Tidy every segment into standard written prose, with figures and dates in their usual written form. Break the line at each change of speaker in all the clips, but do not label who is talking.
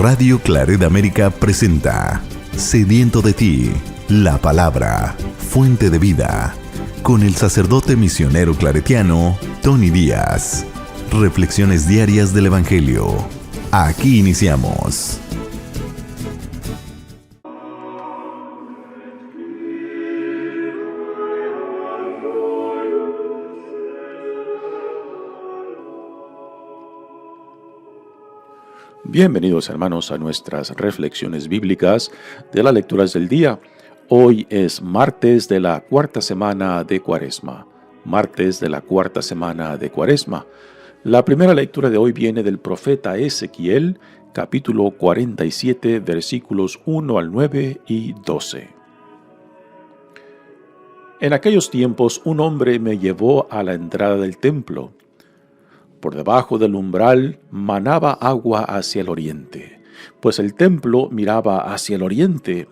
Radio Claret América presenta Sediento de ti, la palabra, fuente de vida, con el sacerdote misionero claretiano Tony Díaz. Reflexiones diarias del Evangelio. Aquí iniciamos.
Bienvenidos, hermanos, a nuestras reflexiones bíblicas de las lecturas del día. Hoy es martes de la cuarta semana de Cuaresma. La primera lectura de hoy viene del profeta Ezequiel, capítulo 47, versículos 1 al 9 y 12. En aquellos tiempos un hombre me llevó a la entrada del templo. Por debajo del umbral manaba agua hacia el oriente, pues el templo miraba hacia el oriente,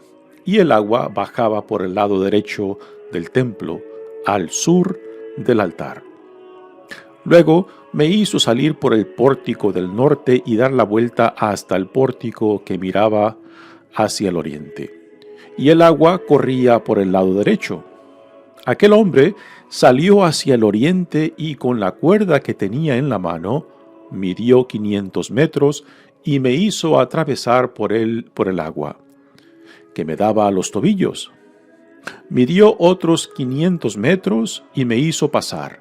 y el agua bajaba por el lado derecho del templo, al sur del altar. Luego me hizo salir por el pórtico del norte y dar la vuelta hasta el pórtico que miraba hacia el oriente, y el agua corría por el lado derecho. Aquel hombre salió hacia el oriente y con la cuerda que tenía en la mano, midió 500 metros y me hizo atravesar por el agua, que me daba a los tobillos. Midió otros 500 metros y me hizo pasar.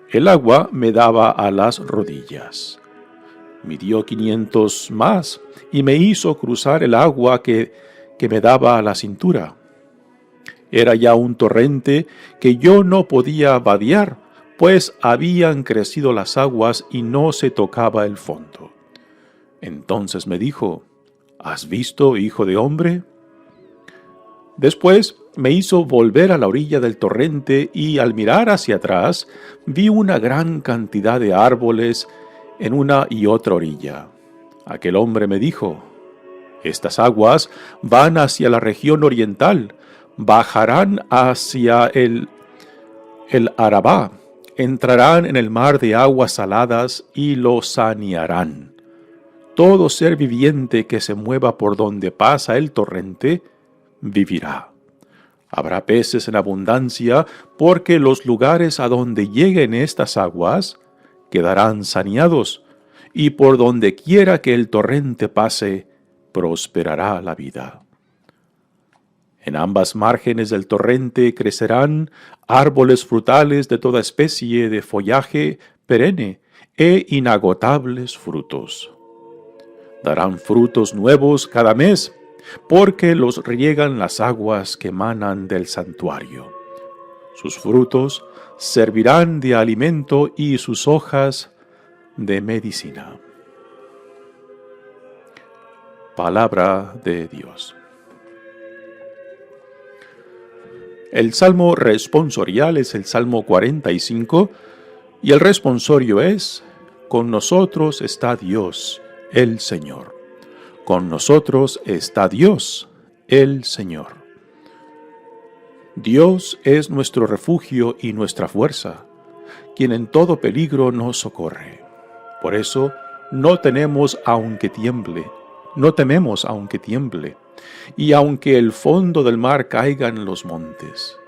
El agua me daba a las rodillas. Midió 500 más y me hizo cruzar el agua que me daba a la cintura. Era ya un torrente que yo no podía vadear, pues habían crecido las aguas y no se tocaba el fondo. Entonces me dijo: ¿Has visto, hijo de hombre? Después me hizo volver a la orilla del torrente y al mirar hacia atrás vi una gran cantidad de árboles en una y otra orilla. Aquel hombre me dijo: Estas aguas van hacia la región oriental, bajarán hacia el Arabá, entrarán en el mar de aguas saladas y lo sanearán. Todo ser viviente que se mueva por donde pasa el torrente, vivirá. Habrá peces en abundancia, porque los lugares a donde lleguen estas aguas quedarán saneados, y por donde quiera que el torrente pase, prosperará la vida. En ambas márgenes del torrente crecerán árboles frutales de toda especie de follaje perenne e inagotables frutos. Darán frutos nuevos cada mes, porque los riegan las aguas que emanan del santuario. Sus frutos servirán de alimento y sus hojas de medicina. Palabra de Dios. El salmo responsorial es el Salmo 45 y el responsorio es: Con nosotros está Dios, el Señor. Con nosotros está Dios, el Señor. Dios es nuestro refugio y nuestra fuerza, quien en todo peligro nos socorre. Por eso no tememos aunque tiemble, y aunque el fondo del mar caiga en los montes.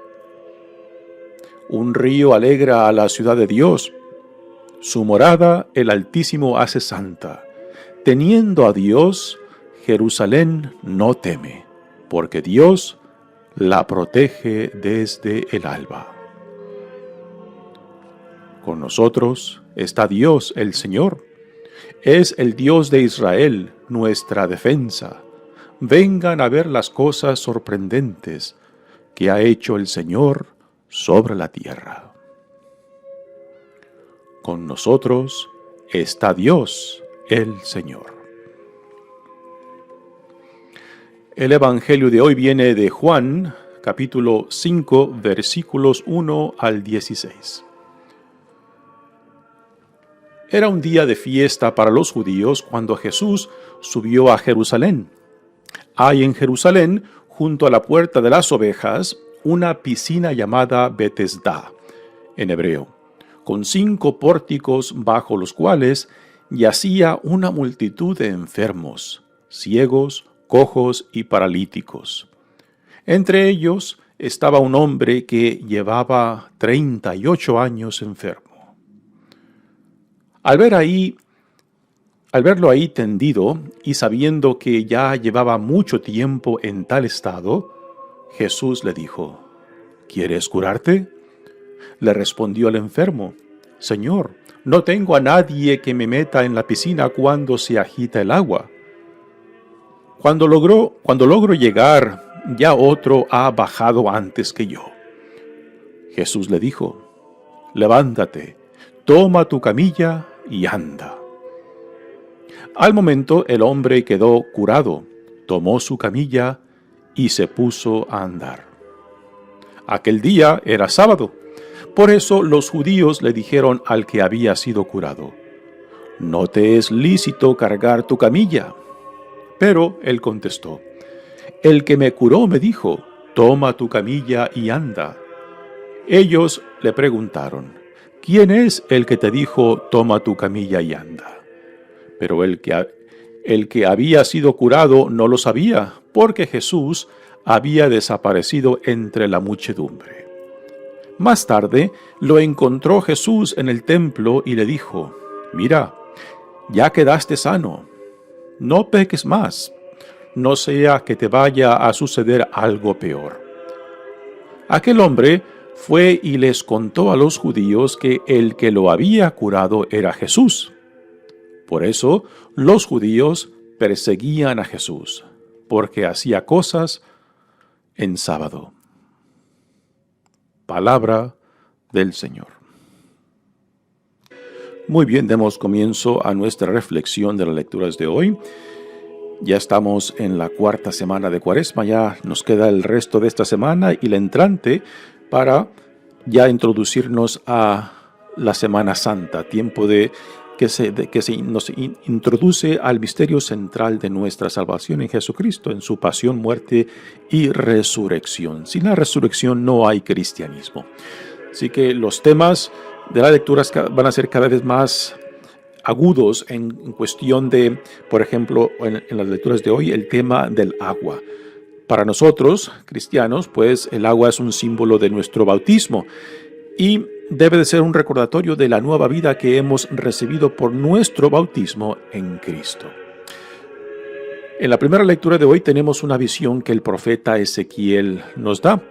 Un río alegra a la ciudad de Dios, su morada el Altísimo hace santa. Teniendo a Dios, Jerusalén no teme, porque Dios la protege desde el alba. Con nosotros está Dios el Señor, es el Dios de Israel, nuestra defensa. Vengan a ver las cosas sorprendentes que ha hecho el Señor sobre la tierra. Con nosotros está Dios, el Señor. El Evangelio de hoy viene de Juan, capítulo 5, versículos 1 al 16. Era un día de fiesta para los judíos cuando Jesús subió a Jerusalén. Hay en Jerusalén, junto a la puerta de las ovejas, una piscina llamada Betesda, en hebreo, con 5 pórticos bajo los cuales yacía una multitud de enfermos, ciegos, cojos y paralíticos. Entre ellos estaba un hombre que llevaba 38 años enfermo. Al verlo ahí tendido y sabiendo que ya llevaba mucho tiempo en tal estado, Jesús le dijo: ¿Quieres curarte? Le respondió el enfermo: Señor, no tengo a nadie que me meta en la piscina cuando se agita el agua. Cuando logro llegar, ya otro ha bajado antes que yo. Jesús le dijo: Levántate, toma tu camilla y anda. Al momento el hombre quedó curado, tomó su camilla y se puso a andar. Aquel día era sábado. Por eso los judíos le dijeron al que había sido curado: No te es lícito cargar tu camilla. Pero él contestó: El que me curó me dijo: Toma tu camilla y anda. Ellos le preguntaron: ¿Quién es el que te dijo: Toma tu camilla y anda? Pero el que había sido curado no lo sabía, porque Jesús había desaparecido entre la muchedumbre. Más tarde lo encontró Jesús en el templo y le dijo: Mira, ya quedaste sano, no peques más, no sea que te vaya a suceder algo peor. Aquel hombre fue y les contó a los judíos que el que lo había curado era Jesús. Por eso los judíos perseguían a Jesús, porque hacía cosas en sábado. Palabra del Señor. Muy bien, demos comienzo a nuestra reflexión de las lecturas de hoy. Ya estamos en la cuarta semana de Cuaresma, ya nos queda el resto de esta semana y la entrante para ya introducirnos a la Semana Santa, tiempo que nos introduce al misterio central de nuestra salvación en Jesucristo, en su pasión, muerte y resurrección. Sin la resurrección no hay cristianismo. Así que los temas de las lecturas van a ser cada vez más agudos en cuestión de, por ejemplo, en las lecturas de hoy, el tema del agua. Para nosotros, cristianos, pues el agua es un símbolo de nuestro bautismo y debe de ser un recordatorio de la nueva vida que hemos recibido por nuestro bautismo en Cristo. En la primera lectura de hoy tenemos una visión que el profeta Ezequiel nos da.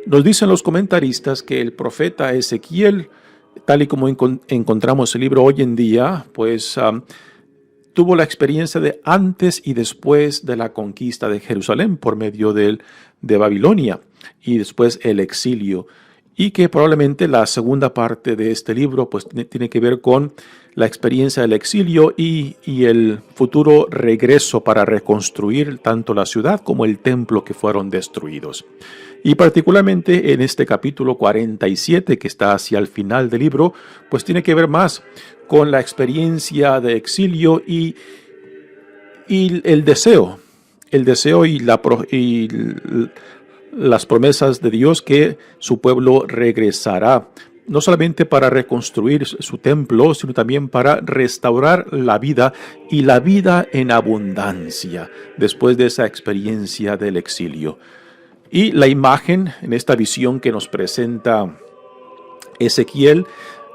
Nos dicen los comentaristas que el profeta Ezequiel, tal y como encontramos el libro hoy en día, pues tuvo la experiencia de antes y después de la conquista de Jerusalén por medio de Babilonia y después el exilio. Y que probablemente la segunda parte de este libro pues tiene que ver con la experiencia del exilio y el futuro regreso para reconstruir tanto la ciudad como el templo que fueron destruidos. Y particularmente en este capítulo 47, que está hacia el final del libro, pues tiene que ver más con la experiencia de exilio y el deseo y las promesas de Dios que su pueblo regresará, no solamente para reconstruir su templo, sino también para restaurar la vida y la vida en abundancia después de esa experiencia del exilio. Y la imagen en esta visión que nos presenta Ezequiel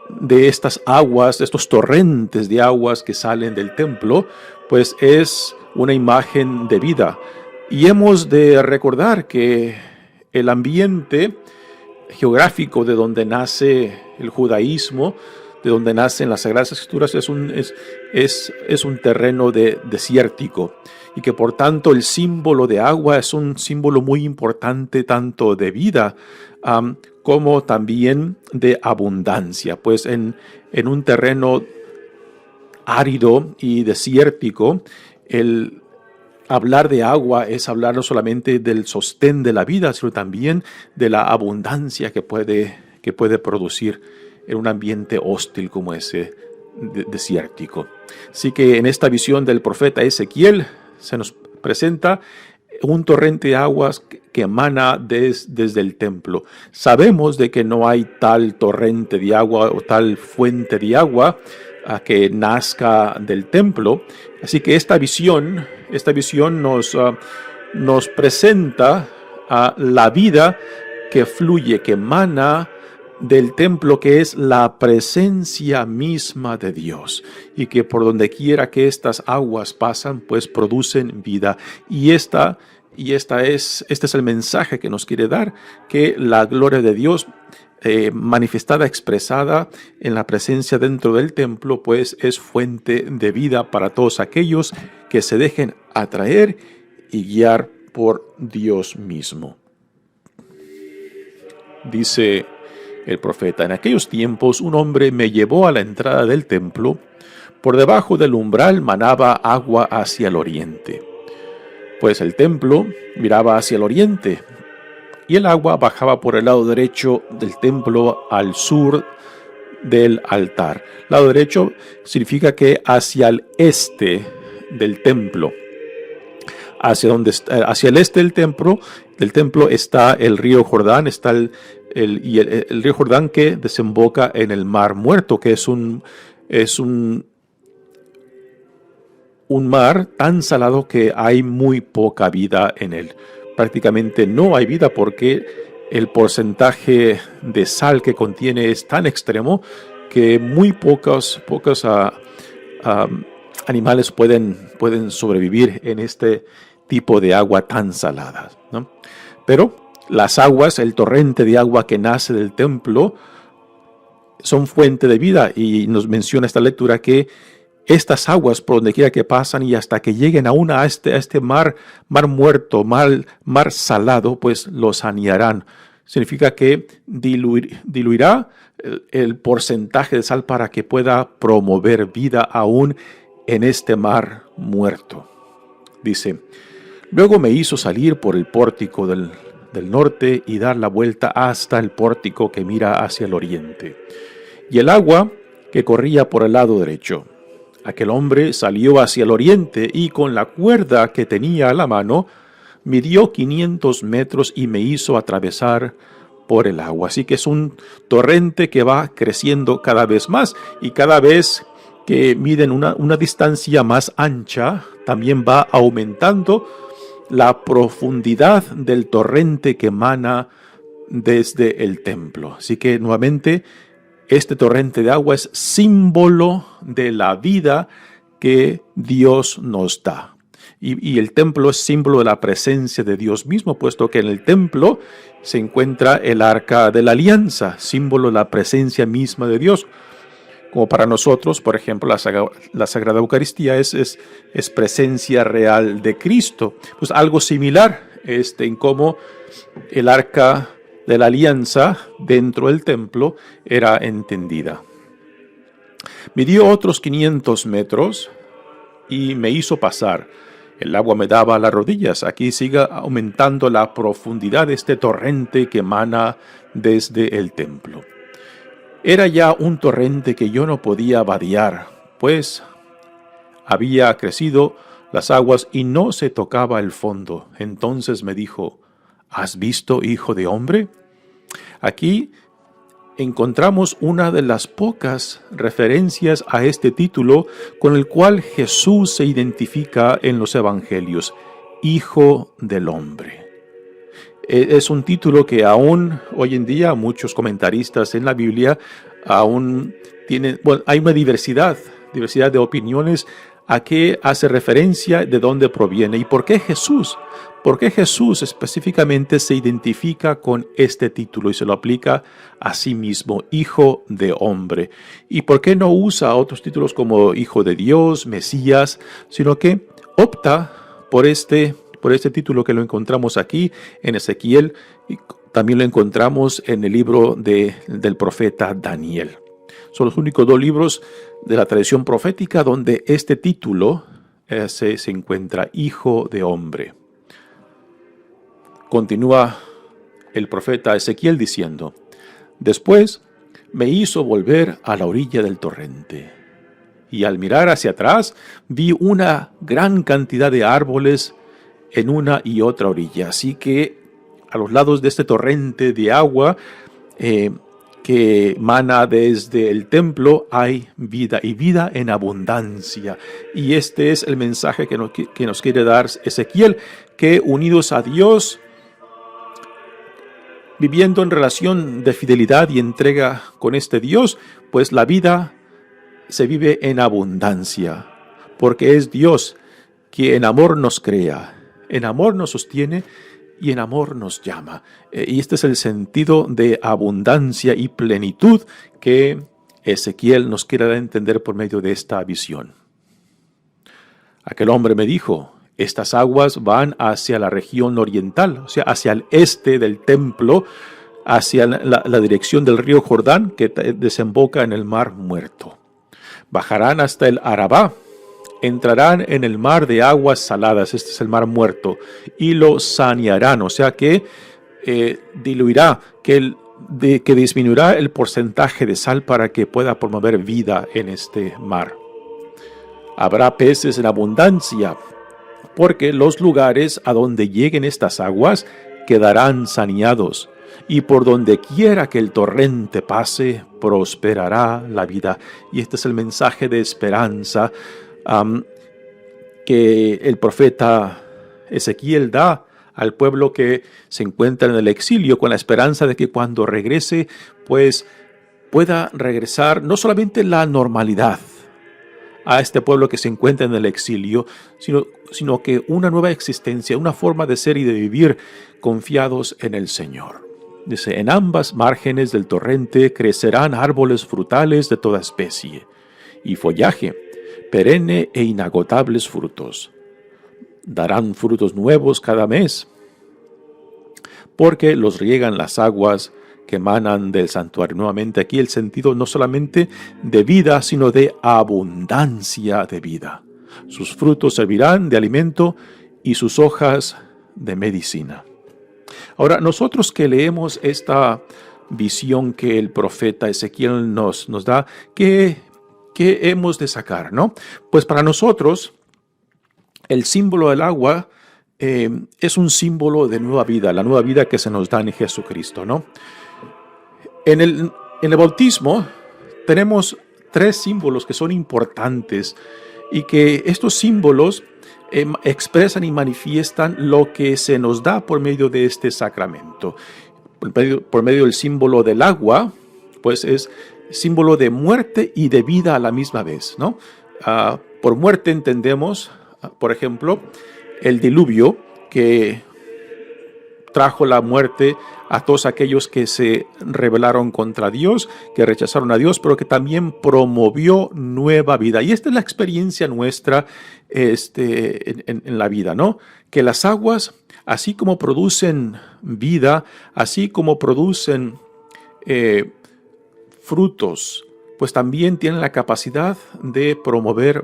de estas aguas, de estos torrentes de aguas que salen del templo, pues es una imagen de vida. Y hemos de recordar que el ambiente geográfico de donde nace el judaísmo, de donde nacen las Sagradas Escrituras, es un terreno desértico y que por tanto el símbolo de agua es un símbolo muy importante tanto de vida como también de abundancia. Pues en un terreno árido y desértico, el hablar de agua es hablar no solamente del sostén de la vida, sino también de la abundancia que puede producir en un ambiente hostil como ese desértico. Así que en esta visión del profeta Ezequiel se nos presenta un torrente de aguas que emana desde el templo. Sabemos de que no hay tal torrente de agua o tal fuente de agua a que nazca del templo. Así que esta visión nos presenta la vida que fluye, que emana del templo, que es la presencia misma de Dios, y que por donde quiera que estas aguas pasan, pues producen vida. Y este es el mensaje que nos quiere dar, que la gloria de Dios manifestada, expresada en la presencia dentro del templo, pues es fuente de vida para todos aquellos que se dejen atraer y guiar por Dios mismo. Dice el profeta: en aquellos tiempos un hombre me llevó a la entrada del templo. Por debajo del umbral manaba agua hacia el oriente. Pues el templo miraba hacia el oriente, y el agua bajaba por el lado derecho del templo al sur del altar. Lado derecho significa que hacia el este del templo. Hacia el este del templo está el río Jordán, está el río Jordán que desemboca en el Mar Muerto, que es un mar tan salado que hay muy poca vida en él. Prácticamente no hay vida porque el porcentaje de sal que contiene es tan extremo que muy pocos animales pueden sobrevivir en este tipo de agua tan salada, ¿no? Pero las aguas, el torrente de agua que nace del templo, son fuente de vida, y nos menciona esta lectura que estas aguas, por donde quiera que pasan y hasta que lleguen aún a este mar muerto, mar salado, pues los sanearán. Significa que diluirá el porcentaje de sal para que pueda promover vida aún en este mar muerto. Dice: luego me hizo salir por el pórtico del norte y dar la vuelta hasta el pórtico que mira hacia el oriente, y el agua que corría por el lado derecho. Aquel hombre salió hacia el oriente y con la cuerda que tenía a la mano midió 500 metros y me hizo atravesar por el agua. Así que es un torrente que va creciendo cada vez más, y cada vez que miden una distancia más ancha, también va aumentando la profundidad del torrente que emana desde el templo. Así que nuevamente este torrente de agua es símbolo de la vida que Dios nos da. Y el templo es símbolo de la presencia de Dios mismo, puesto que en el templo se encuentra el arca de la alianza, símbolo de la presencia misma de Dios. Como para nosotros, por ejemplo, la Sagrada Eucaristía es presencia real de Cristo. Pues algo similar en cómo el arca de la alianza dentro del templo era entendida. Midió otros 500 metros y me hizo pasar. El agua me daba a las rodillas. Aquí sigue aumentando la profundidad de este torrente que emana desde el templo. Era ya un torrente que yo no podía vadear, pues había crecido las aguas y no se tocaba el fondo. Entonces me dijo: ¿has visto, hijo de hombre? Aquí encontramos una de las pocas referencias a este título con el cual Jesús se identifica en los evangelios: Hijo del Hombre. Es un título que aún hoy en día muchos comentaristas en la Biblia aún tienen, hay una diversidad de opiniones a qué hace referencia, de dónde proviene y por qué Jesús. ¿Por qué Jesús específicamente se identifica con este título y se lo aplica a sí mismo, Hijo de Hombre? ¿Y por qué no usa otros títulos como Hijo de Dios, Mesías, sino que opta por este título que lo encontramos aquí en Ezequiel y también lo encontramos en el libro del profeta Daniel? Son los únicos 2 libros de la tradición profética donde este título se encuentra, Hijo de Hombre. Continúa el profeta Ezequiel diciendo: después me hizo volver a la orilla del torrente, y al mirar hacia atrás vi una gran cantidad de árboles en una y otra orilla. Así que a los lados de este torrente de agua que mana desde el templo, hay vida y vida en abundancia. Y este es el mensaje que nos quiere dar Ezequiel, que unidos a Dios, viviendo en relación de fidelidad y entrega con este Dios, pues la vida se vive en abundancia, porque es Dios quien en amor nos crea, en amor nos sostiene y en amor nos llama. Y este es el sentido de abundancia y plenitud que Ezequiel nos quiere dar a entender por medio de esta visión. Aquel hombre me dijo: estas aguas van hacia la región oriental, o sea, hacia el este del templo, hacia la dirección del río Jordán, que desemboca en el Mar Muerto. Bajarán hasta el Arabá, entrarán en el mar de aguas saladas, este es el Mar Muerto, y lo sanearán, o sea que diluirá, que disminuirá el porcentaje de sal para que pueda promover vida en este mar. Habrá peces en abundancia, porque los lugares a donde lleguen estas aguas quedarán saneados, y por donde quiera que el torrente pase, prosperará la vida. Y este es el mensaje de esperanza que el profeta Ezequiel da al pueblo que se encuentra en el exilio, con la esperanza de que cuando regrese, pues pueda regresar no solamente la normalidad a este pueblo que se encuentra en el exilio, sino que una nueva existencia, una forma de ser y de vivir confiados en el Señor. Dice: en ambas márgenes del torrente crecerán árboles frutales de toda especie y follaje, perenne e inagotables frutos. Darán frutos nuevos cada mes, porque los riegan las aguas que emanan del santuario. Nuevamente aquí el sentido no solamente de vida, sino de abundancia de vida. Sus frutos servirán de alimento y sus hojas de medicina. Ahora, nosotros que leemos esta visión que el profeta Ezequiel nos da, ¿qué hemos de sacar, no? Pues para nosotros, el símbolo del agua es un símbolo de nueva vida, la nueva vida que se nos da en Jesucristo, ¿no? En el bautismo tenemos 3 símbolos que son importantes y que estos símbolos expresan y manifiestan lo que se nos da por medio de este sacramento. Por medio del símbolo del agua, pues es símbolo de muerte y de vida a la misma vez, ¿no? Por muerte entendemos, por ejemplo, el diluvio que trajo la muerte a todos aquellos que se rebelaron contra Dios, que rechazaron a Dios, pero que también promovió nueva vida. Y esta es la experiencia nuestra en la vida, ¿no? Que las aguas, así como producen vida, así como producen frutos, pues también tienen la capacidad de promover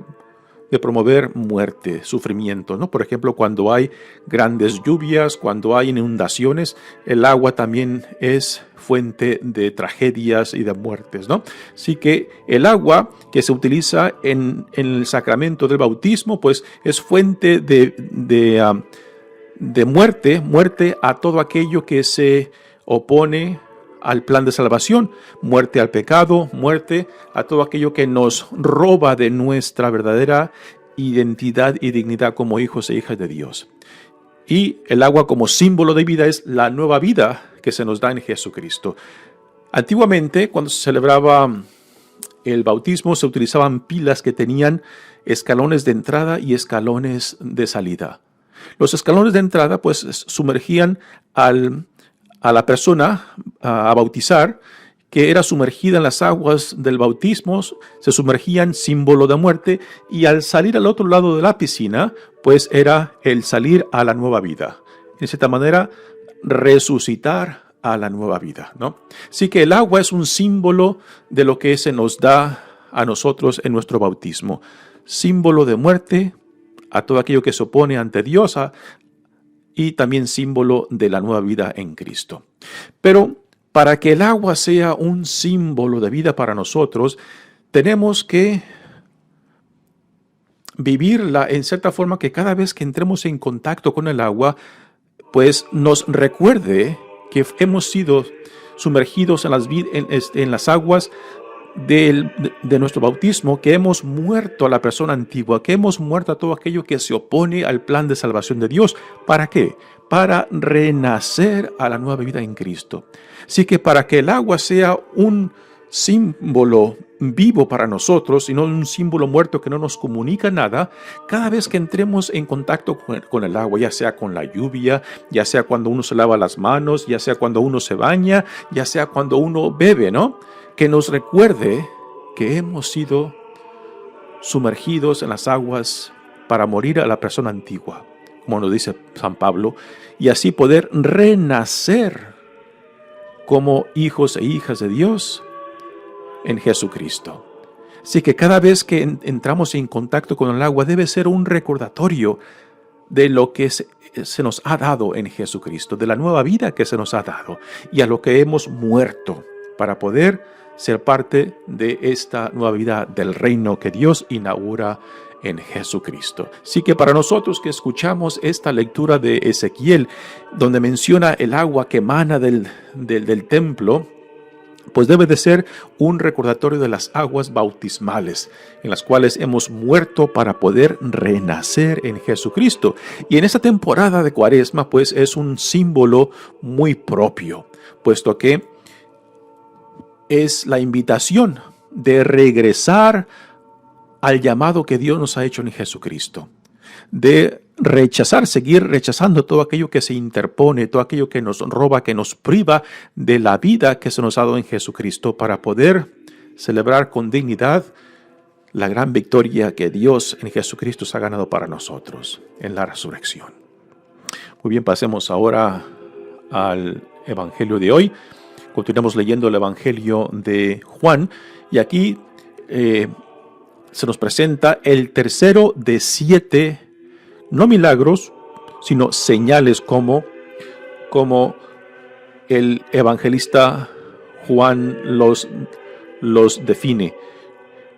muerte, sufrimiento, ¿no? Por ejemplo, cuando hay grandes lluvias, cuando hay inundaciones, el agua también es fuente de tragedias y de muertes, ¿no? Así que el agua que se utiliza en el sacramento del bautismo, pues es fuente de muerte a todo aquello que se opone al plan de salvación, muerte al pecado, muerte a todo aquello que nos roba de nuestra verdadera identidad y dignidad como hijos e hijas de Dios. Y el agua como símbolo de vida es la nueva vida que se nos da en Jesucristo. Antiguamente, cuando se celebraba el bautismo, se utilizaban pilas que tenían escalones de entrada y escalones de salida. Los escalones de entrada pues sumergían a la persona a bautizar, que era sumergida en las aguas del bautismo, se sumergían, símbolo de muerte, y al salir al otro lado de la piscina, pues era el salir a la nueva vida. De cierta manera, resucitar a la nueva vida, ¿no? Así que el agua es un símbolo de lo que se nos da a nosotros en nuestro bautismo. Símbolo de muerte a todo aquello que se opone ante Dios, y también símbolo de la nueva vida en Cristo. Pero para que el agua sea un símbolo de vida para nosotros, tenemos que vivirla en cierta forma que cada vez que entremos en contacto con el agua, pues nos recuerde que hemos sido sumergidos en las aguas de nuestro bautismo, que hemos muerto a la persona antigua, que hemos muerto a todo aquello que se opone al plan de salvación de Dios. ¿Para qué? Para renacer a la nueva vida en Cristo. Así que para que el agua sea un símbolo vivo para nosotros y no un símbolo muerto que no nos comunica nada, cada vez que entremos en contacto con el agua, ya sea con la lluvia, ya sea cuando uno se lava las manos, ya sea cuando uno se baña, ya sea cuando uno bebe, ¿no? Que nos recuerde que hemos sido sumergidos en las aguas para morir a la persona antigua, como nos dice San Pablo, y así poder renacer como hijos e hijas de Dios en Jesucristo. Así que cada vez que entramos en contacto con el agua debe ser un recordatorio de lo que se nos ha dado en Jesucristo, de la nueva vida que se nos ha dado y a lo que hemos muerto para poder ser parte de esta nueva vida del reino que Dios inaugura en Jesucristo. Así que para nosotros que escuchamos esta lectura de Ezequiel, donde menciona el agua que emana del templo, pues debe de ser un recordatorio de las aguas bautismales, en las cuales hemos muerto para poder renacer en Jesucristo. Y en esta temporada de Cuaresma, pues es un símbolo muy propio, puesto que es la invitación de regresar al llamado que Dios nos ha hecho en Jesucristo, de seguir rechazando todo aquello que se interpone, todo aquello que nos roba, que nos priva de la vida que se nos ha dado en Jesucristo, para poder celebrar con dignidad la gran victoria que Dios en Jesucristo se ha ganado para nosotros en la resurrección. Muy bien, pasemos ahora al Evangelio de hoy. Continuamos leyendo el Evangelio de Juan y aquí se nos presenta el tercero de 7, no milagros, sino señales como el evangelista Juan los define.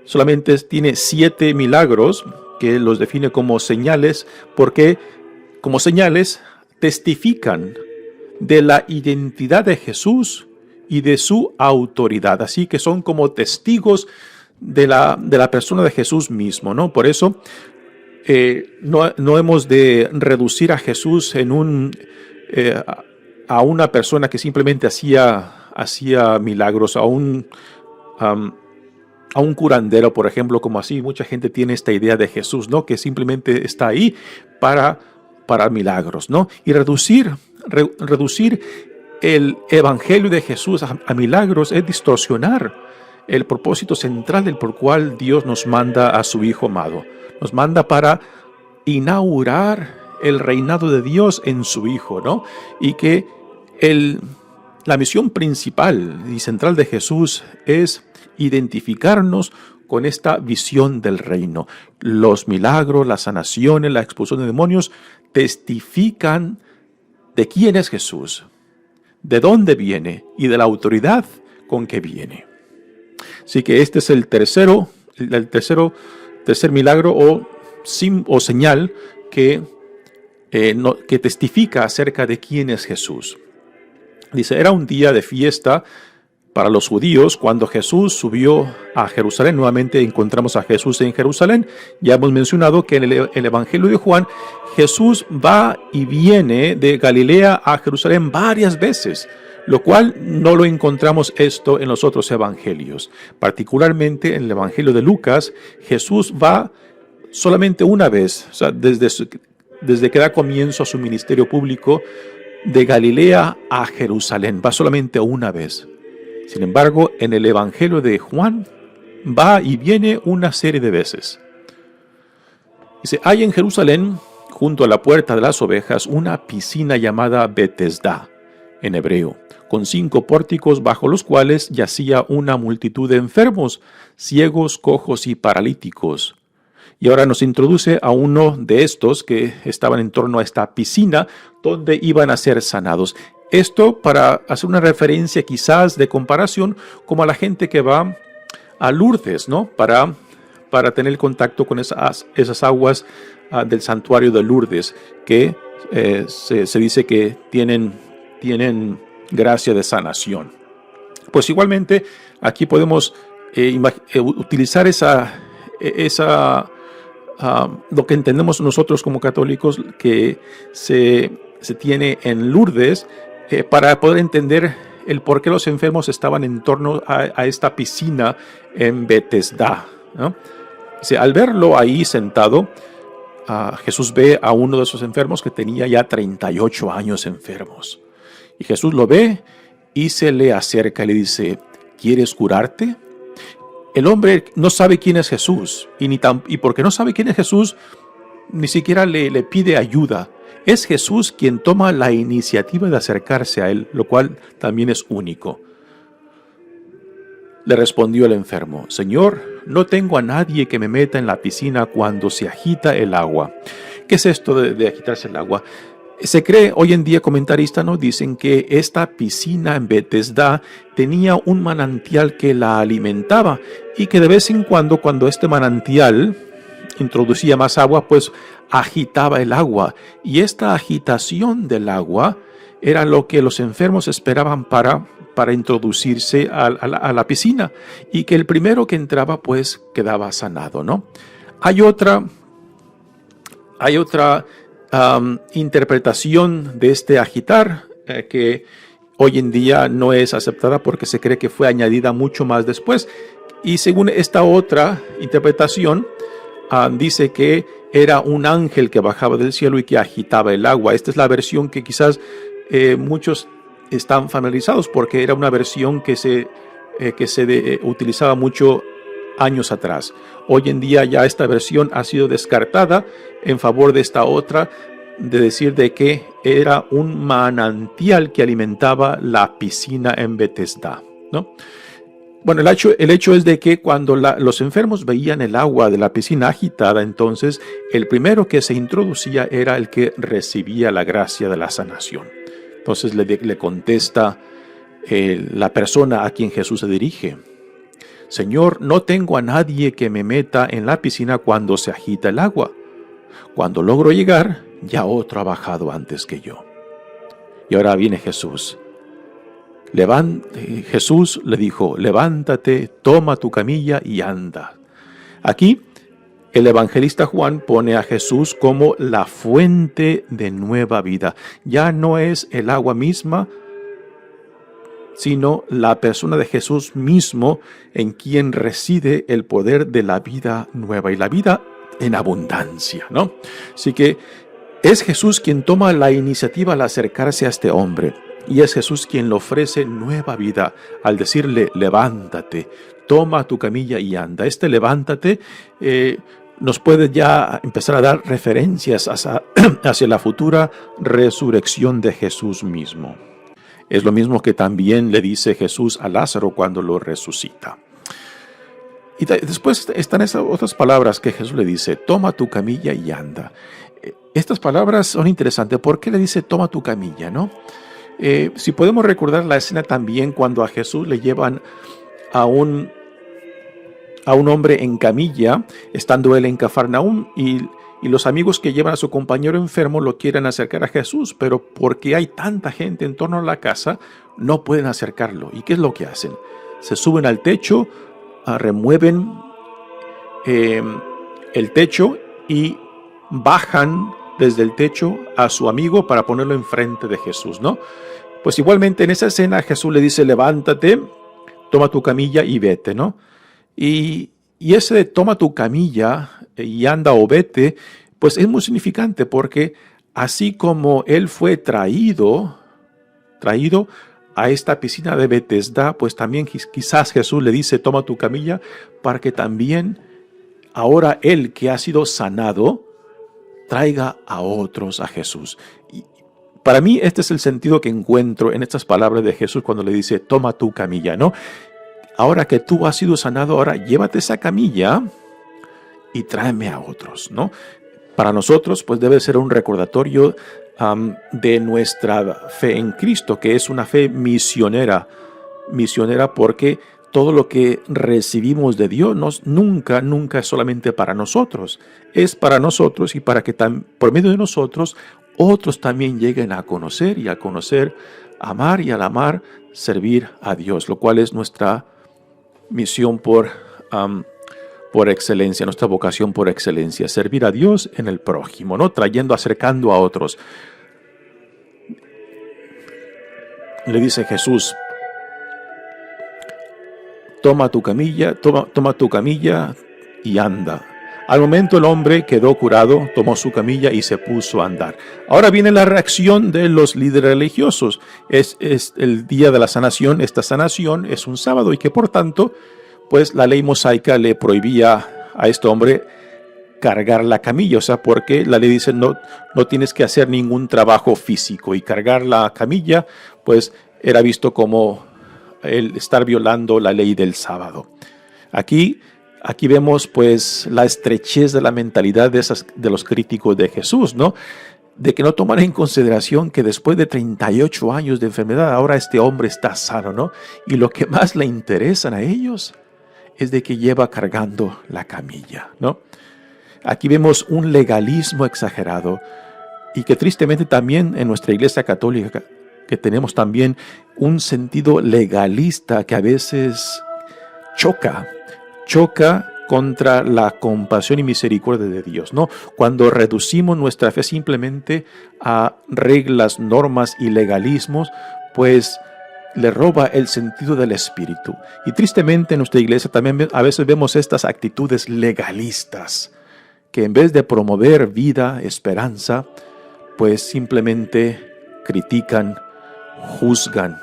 Solamente tiene 7 milagros que los define como señales, porque como señales testifican de la identidad de Jesús y de su autoridad. Así que son como testigos de la persona de Jesús mismo, ¿no? Por eso no hemos de reducir a Jesús a una persona que simplemente hacía milagros, a un curandero, por ejemplo, como así mucha gente tiene esta idea de Jesús, ¿no? Que simplemente está ahí para milagros, ¿no? Y reducir el evangelio de Jesús a milagros es distorsionar el propósito central del por cual Dios nos manda a su Hijo amado. Nos manda para inaugurar el reinado de Dios en su Hijo, ¿no? Y que la misión principal y central de Jesús es identificarnos con esta visión del reino. Los milagros, las sanaciones, la expulsión de demonios testifican de quién es Jesús, de dónde viene y de la autoridad con que viene. Así que este es el tercer milagro o señal que testifica acerca de quién es Jesús. Dice, era un día de fiesta para los judíos cuando Jesús subió a Jerusalén. Nuevamente encontramos a Jesús en Jerusalén. Ya hemos mencionado que en el Evangelio de Juan, Jesús va y viene de Galilea a Jerusalén varias veces, lo cual no lo encontramos esto en los otros evangelios. Particularmente en el Evangelio de Lucas, Jesús va solamente una vez, o sea, desde que da comienzo a su ministerio público, de Galilea a Jerusalén, va solamente una vez. Sin embargo, en el Evangelio de Juan, va y viene una serie de veces. Dice, hay en Jerusalén, junto a la puerta de las ovejas, una piscina llamada Betesda, en hebreo, con 5 pórticos bajo los cuales yacía una multitud de enfermos, ciegos, cojos y paralíticos. Y ahora nos introduce a uno de estos que estaban en torno a esta piscina donde iban a ser sanados. Esto para hacer una referencia quizás de comparación como a la gente que va a Lourdes, ¿no? Para tener contacto con esas aguas del santuario de Lourdes que se dice que tienen gracia de sanación. Pues igualmente aquí podemos utilizar lo que entendemos nosotros como católicos que se tiene en Lourdes para poder entender el por qué los enfermos estaban en torno a esta piscina en Betesda, ¿no? O sea, al verlo ahí sentado, Jesús ve a uno de esos enfermos que tenía ya 38 años enfermos. Y Jesús lo ve y se le acerca y le dice, ¿quieres curarte? El hombre no sabe quién es Jesús y porque no sabe quién es Jesús, ni siquiera le pide ayuda. Es Jesús quien toma la iniciativa de acercarse a él, lo cual también es único. Le respondió el enfermo, Señor, no tengo a nadie que me meta en la piscina cuando se agita el agua. ¿Qué es esto de agitarse el agua? Se cree, hoy en día comentaristas nos dicen que esta piscina en Betesda tenía un manantial que la alimentaba y que de vez en cuando este manantial introducía más agua, pues agitaba el agua. Y esta agitación del agua era lo que los enfermos esperaban para introducirse a la piscina y que el primero que entraba pues quedaba sanado, ¿no? Hay otra interpretación de este agitar que hoy en día no es aceptada porque se cree que fue añadida mucho más después. Y según esta otra interpretación, dice que era un ángel que bajaba del cielo y que agitaba el agua. Esta es la versión que quizás muchos están familiarizados porque era una versión que se utilizaba mucho años atrás. Hoy en día ya esta versión ha sido descartada en favor de esta otra, de decir de que era un manantial que alimentaba la piscina en Betesda, ¿no? Bueno, el hecho es de que cuando los enfermos veían el agua de la piscina agitada, entonces el primero que se introducía era el que recibía la gracia de la sanación. Entonces le contesta la persona a quien Jesús se dirige. Señor, no tengo a nadie que me meta en la piscina cuando se agita el agua. Cuando logro llegar, ya otro ha bajado antes que yo. Y ahora viene Jesús. Jesús le dijo, levántate, toma tu camilla y anda. Aquí el evangelista Juan pone a Jesús como la fuente de nueva vida. Ya no es el agua misma, sino la persona de Jesús mismo en quien reside el poder de la vida nueva y la vida en abundancia, ¿no? Así que es Jesús quien toma la iniciativa al acercarse a este hombre y es Jesús quien le ofrece nueva vida al decirle levántate, toma tu camilla y anda. Este levántate nos puede ya empezar a dar referencias hacia la futura resurrección de Jesús mismo. Es lo mismo que también le dice Jesús a Lázaro cuando lo resucita. Y después están esas otras palabras que Jesús le dice, toma tu camilla y anda. Estas palabras son interesantes. ¿Por qué le dice toma tu camilla, no? Si podemos recordar la escena también cuando a Jesús le llevan a un hombre en camilla, estando él en Cafarnaúm, y los amigos que llevan a su compañero enfermo lo quieren acercar a Jesús, pero porque hay tanta gente en torno a la casa, no pueden acercarlo. ¿Y qué es lo que hacen? Se suben al techo, remueven el techo y bajan desde el techo a su amigo para ponerlo enfrente de Jesús, ¿no? Pues igualmente en esa escena Jesús le dice, levántate, toma tu camilla y vete, ¿no? Y ese de toma tu camilla y anda o vete, pues es muy significante porque así como él fue traído a esta piscina de Betesda, pues también quizás Jesús le dice, toma tu camilla, para que también ahora él que ha sido sanado, traiga a otros a Jesús. Y para mí este es el sentido que encuentro en estas palabras de Jesús cuando le dice, toma tu camilla, ¿no? Ahora que tú has sido sanado, ahora llévate esa camilla y tráeme a otros, ¿no? Para nosotros, pues debe ser un recordatorio de nuestra fe en Cristo, que es una fe misionera porque todo lo que recibimos de Dios nunca es solamente para nosotros, es para nosotros y para que por medio de nosotros otros también lleguen a conocer amar y al amar servir a Dios, lo cual es nuestra misión por excelencia, nuestra vocación por excelencia, servir a Dios en el prójimo, ¿no? Acercando a otros. Le dice Jesús, toma tu camilla y anda. Al momento el hombre quedó curado, tomó su camilla y se puso a andar. Ahora viene la reacción de los líderes religiosos. Es el día de la sanación. Esta sanación es un sábado y que por tanto, pues la ley mosaica le prohibía a este hombre cargar la camilla. O sea, porque la ley dice no tienes que hacer ningún trabajo físico, y cargar la camilla pues era visto como el estar violando la ley del sábado. Aquí vemos pues la estrechez de la mentalidad de los críticos de Jesús, ¿no? De que no toman en consideración que después de 38 años de enfermedad, ahora este hombre está sano, ¿no? Y lo que más le interesan a ellos es de que lleva cargando la camilla, ¿no? Aquí vemos un legalismo exagerado, y que tristemente también en nuestra Iglesia Católica, que tenemos también un sentido legalista que a veces choca contra la compasión y misericordia de Dios, ¿no? Cuando reducimos nuestra fe simplemente a reglas, normas y legalismos, pues le roba el sentido del espíritu. Y tristemente en nuestra iglesia también a veces vemos estas actitudes legalistas, que en vez de promover vida, esperanza, pues simplemente critican, juzgan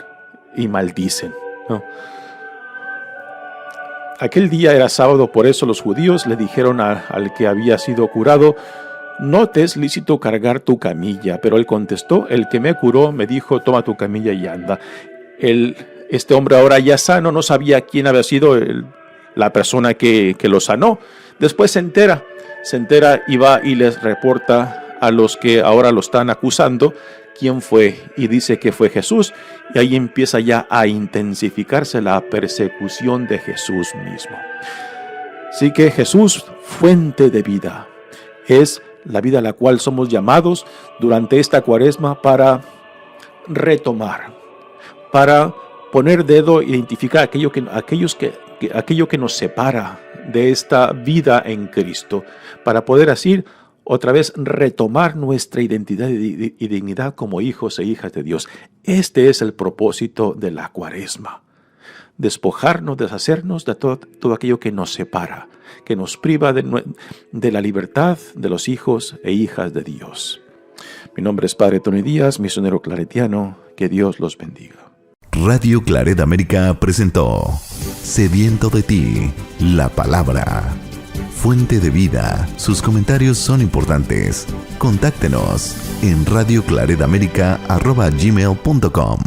y maldicen, ¿no? Aquel día era sábado, por eso los judíos le dijeron al que había sido curado, no te es lícito cargar tu camilla. Pero él contestó, el que me curó me dijo, toma tu camilla y anda. Este hombre ahora ya sano, no sabía quién había sido la persona que lo sanó. Después se entera y va y les reporta a los que ahora lo están acusando quién fue, y dice que fue Jesús, y ahí empieza ya a intensificarse la persecución de Jesús mismo. Así que Jesús, fuente de vida, es la vida a la cual somos llamados durante esta cuaresma para retomar, para poner dedo, identificar aquello que nos separa de esta vida en Cristo, para poder así otra vez retomar nuestra identidad y dignidad como hijos e hijas de Dios. Este es el propósito de la cuaresma. Despojarnos, deshacernos de todo aquello que nos separa, que nos priva de la libertad de los hijos e hijas de Dios. Mi nombre es Padre Tony Díaz, misionero claretiano. Que Dios los bendiga.
Radio Claret América presentó Sediento de ti, la palabra. Fuente de vida. Sus comentarios son importantes. Contáctenos en radioclaretamerica@gmail.com.